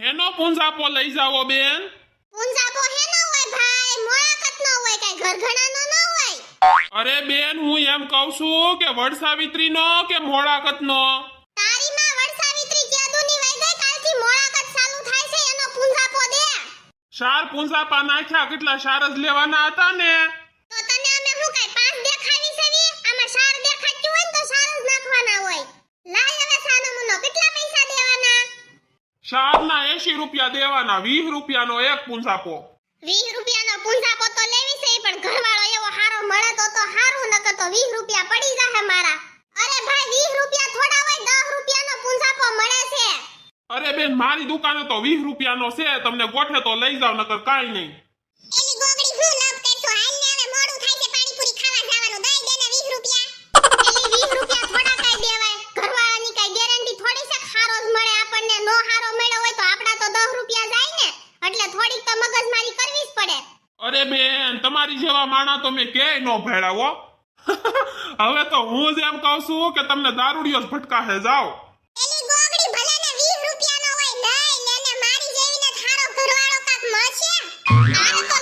હેનો પૂંજાપો લઈ જાવો બેન? પૂંજાપો હેનો હોય ભાઈ, મોળાકતનો હોય, કઈ ઘરઘણાનો ન હોય. અરે બેન, હું એમ કહું છું કે વડસાવિત્રીનો કે મોળાકતનો? તારી માં વડસાવિત્રી કેદુની વઈ ગઈ, કાલથી મોળાકત ચાલુ થાય છે, એનો પૂંજાપો દે. શાર પૂંજાપા નાખ્યા, કેટલા શાર જ લેવાના હતા ને. તો તને અમે હું કઈ પાંચ દેખાવી છે? આમાં શાર દેખાડ્યું હોય ને તો શાર જ નાખવાના હોય. લાય હવે સાનો મુનો, કેટલા પૈસા દેવાના? શારના 80 રૂપિયા દેવાના, 20 રૂપિયાનો એક પૂંજાપો. 20 રૂપિયાનો પૂંજાપો તો લેવી છે, પણ ઘરવાળો એવો હારો મળે તો હારું, નકર તો 20 રૂપિયા પડી જાહે મારા. અરે ભાઈ 20 રૂપિયા થોડા હોય, 10 રૂપિયાનો પૂંજાપો મળે છે. અરે બેન, મારી દુકાને તો 20 રૂપિયાનો છે, તમને ગોઠે તો લઈ જાવ, નકર કાઈ નહીં. એલી ગોગડી હું લપ કરছো, હાલ ને હવે મોડું થાય છે, પાણીપુરી ખાવા જવાનું, દઈ દેને 20 રૂપિયા. એલી 20 રૂપિયા થોડા કઈ દેવાય, ઘરવાળાની કઈ ગેરંટી થોડી છે હારો જ મળે આપણને? નો હારો મળ્યો હોય તો આપડા તો 10 રૂપિયા જાય ને, એટલે થોડીક તો મગજમારી કરવી જ પડે. અરે બેન, તમારી જેવા માણા તો મેં ક્યાંય નો ભેળા હો. હવે તો હું જ એમ કહું છું કે તમને દારૂડિયો જ ભટકાહે, જાઓ. એલી ગોગડી ભલે ને 20 રૂપિયાનો હોય, લઈ લેને, મારી જેવીને થારો ઘરવાળો કાક મળશે. આને તો